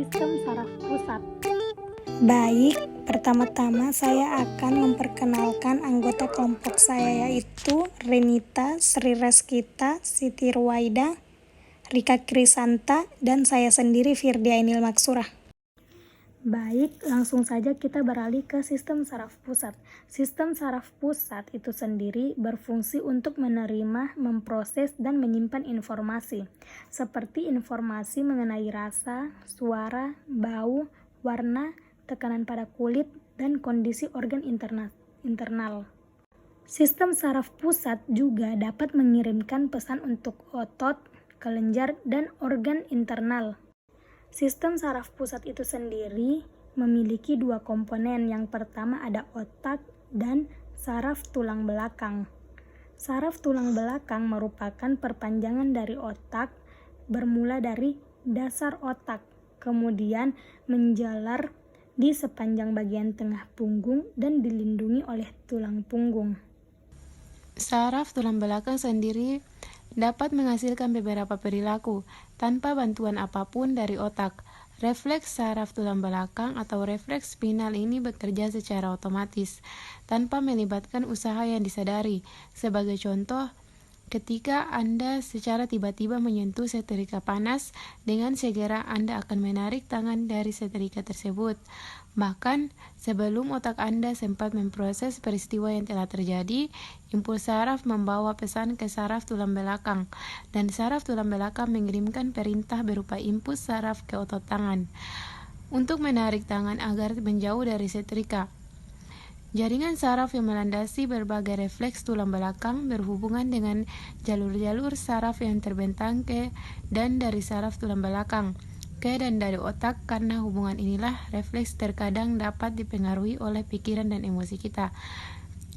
sistem saraf pusat. Baik, pertama-tama saya akan memperkenalkan anggota kelompok saya, yaitu Renita, Sri Reskita, Siti Ruwaida, Rika Krisanta, dan saya sendiri Firdia Ainil Maksurah. Baik, langsung saja kita beralih ke sistem saraf pusat. Sistem saraf pusat itu sendiri berfungsi untuk menerima, memproses, dan menyimpan informasi, seperti informasi mengenai rasa, suara, bau, warna, tekanan pada kulit, dan kondisi organ internal. Sistem saraf pusat juga dapat mengirimkan pesan untuk otot, kelenjar, dan organ internal. Sistem saraf pusat itu sendiri memiliki dua komponen. Yang pertama ada otak dan saraf tulang belakang. Saraf tulang belakang merupakan perpanjangan dari otak, bermula dari dasar otak, kemudian menjalar di sepanjang bagian tengah punggung dan dilindungi oleh tulang punggung. Saraf tulang belakang sendiri dapat menghasilkan beberapa perilaku tanpa bantuan apapun dari otak. Refleks saraf tulang belakang atau refleks spinal ini bekerja secara otomatis tanpa melibatkan usaha yang disadari. Sebagai contoh, ketika Anda secara tiba-tiba menyentuh setrika panas, dengan segera Anda akan menarik tangan dari setrika tersebut. Bahkan, sebelum otak Anda sempat memproses peristiwa yang telah terjadi, impuls saraf membawa pesan ke saraf tulang belakang, dan saraf tulang belakang mengirimkan perintah berupa impuls saraf ke otot tangan untuk menarik tangan agar menjauh dari setrika. Jaringan saraf yang melandasi berbagai refleks tulang belakang berhubungan dengan jalur-jalur saraf yang terbentang ke dan dari saraf tulang belakang ke dan dari otak. Karena hubungan inilah refleks terkadang dapat dipengaruhi oleh pikiran dan emosi kita.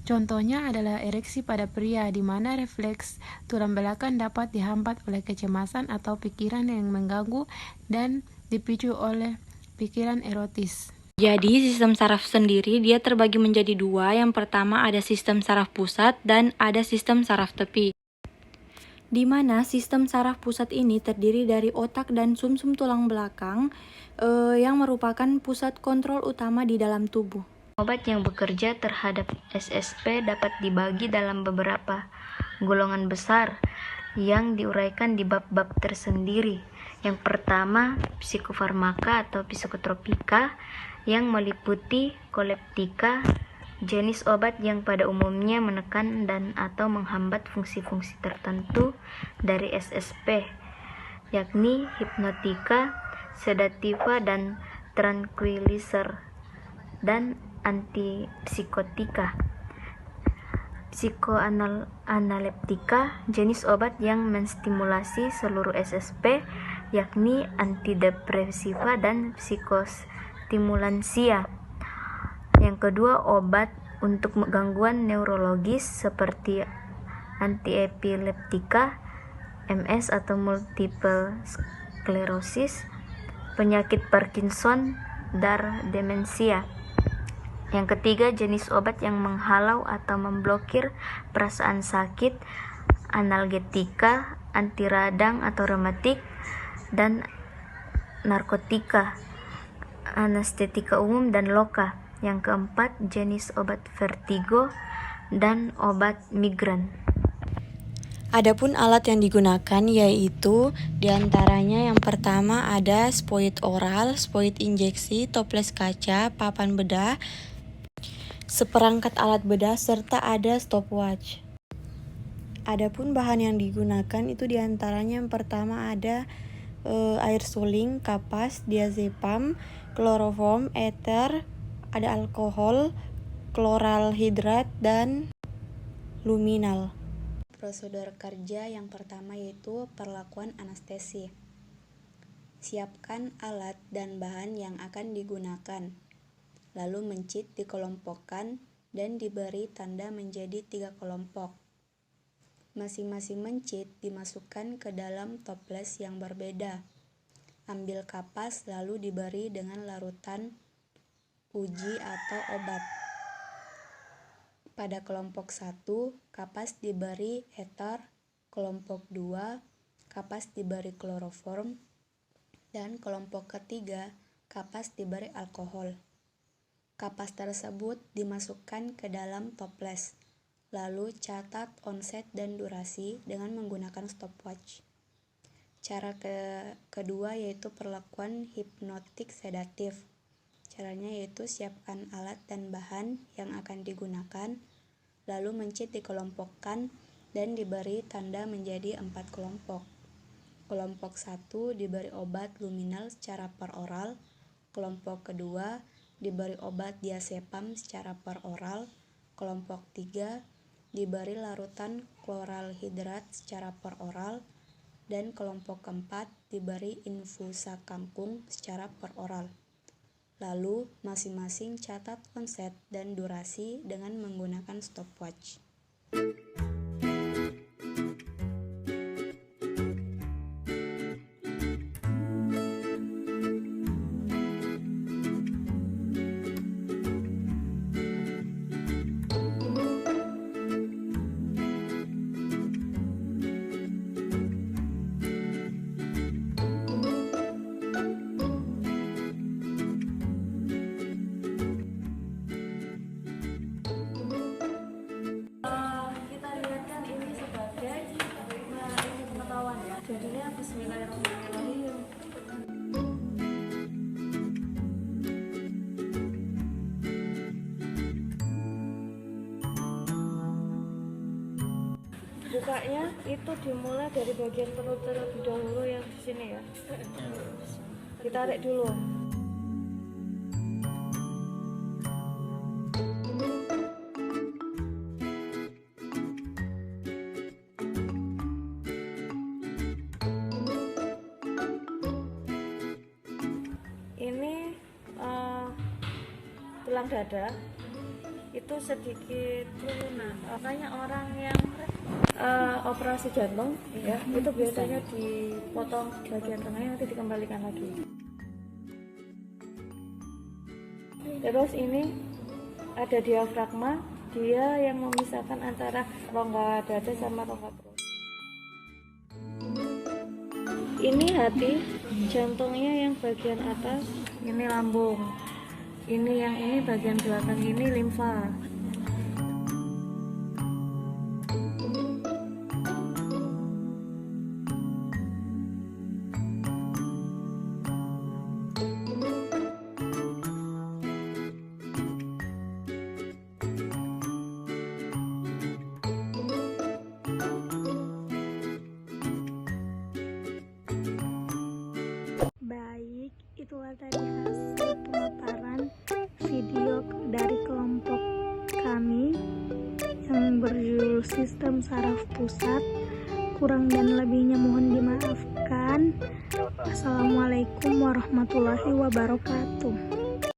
Contohnya adalah ereksi pada pria, di mana refleks tulang belakang dapat dihambat oleh kecemasan atau pikiran yang mengganggu dan dipicu oleh pikiran erotis. Jadi sistem saraf sendiri dia terbagi menjadi dua. Yang pertama ada sistem saraf pusat dan ada sistem saraf tepi. Di mana sistem saraf pusat ini terdiri dari otak dan sumsum tulang belakang yang merupakan pusat kontrol utama di dalam tubuh. Obat yang bekerja terhadap SSP dapat dibagi dalam beberapa golongan besar yang diuraikan di bab-bab tersendiri. Yang pertama, psikofarmaka atau psikotropika yang meliputi koleptika, jenis obat yang pada umumnya menekan dan atau menghambat fungsi-fungsi tertentu dari SSP, yakni hipnotika, sedativa dan tranquilizer, dan antipsikotika. Psikoanaleptika, jenis obat yang menstimulasi seluruh SSP, yakni antidepresiva dan psikostimulansia. Yang kedua, obat untuk gangguan neurologis seperti antiepileptika, MS atau multiple sclerosis, penyakit Parkinson, dan demensia. Yang ketiga, jenis obat yang menghalau atau memblokir perasaan sakit, analgetika, anti radang atau rematik, dan narkotika, anestetika umum dan loka. Yang keempat, jenis obat vertigo dan obat migran. Adapun alat yang digunakan yaitu diantaranya yang pertama ada spoid oral, spoid injeksi, toples kaca, papan bedah, seperangkat alat bedah, serta ada stopwatch. Adapun bahan yang digunakan itu diantaranya yang pertama ada air suling, kapas, diazepam, kloroform, ether, ada alkohol, kloral hidrat, dan luminal. Prosedur kerja yang pertama yaitu perlakuan anestesi. Siapkan alat dan bahan yang akan digunakan. Lalu mencit dikelompokkan dan diberi tanda menjadi 3 kelompok. Masing-masing mencit dimasukkan ke dalam toples yang berbeda. Ambil kapas lalu diberi dengan larutan uji atau obat. Pada kelompok 1, kapas diberi ether, kelompok 2, kapas diberi kloroform, dan kelompok ketiga, kapas diberi alkohol. Kapas tersebut dimasukkan ke dalam toples, lalu catat onset dan durasi dengan menggunakan stopwatch. Cara kedua yaitu perlakuan hipnotik sedatif. Caranya yaitu siapkan alat dan bahan yang akan digunakan, lalu mencit dikelompokkan dan diberi tanda menjadi 4 kelompok. Kelompok 1 diberi obat luminal secara peroral, kelompok kedua diberi obat diazepam secara peroral, kelompok 3 diberi larutan kloralhidrat secara peroral, dan kelompok keempat diberi infusa kangkung secara peroral. Lalu masing-masing catat onset dan durasi dengan menggunakan stopwatch. Jadinya bismillahirrahmanirrahim. Bukanya itu dimulai dari bagian perut terlebih dahulu yang di sini ya. Ditarik dulu. Ini tulang dada itu sedikit turunan. Makanya orang yang operasi jantung ya itu biasanya dipotong bagian tengahnya, nanti dikembalikan lagi. Terus ini ada diafragma, dia yang memisahkan antara rongga dada sama rongga perut. Ini hati, jantungnya yang bagian atas, ini lambung. Ini yang ini bagian belakang, ini limfa. Baik, itulah tadi hasil pemaparan video dari kelompok kami yang berjudul Sistem Saraf Pusat. Kurang dan lebihnya mohon dimaafkan. Assalamualaikum warahmatullahi wabarakatuh.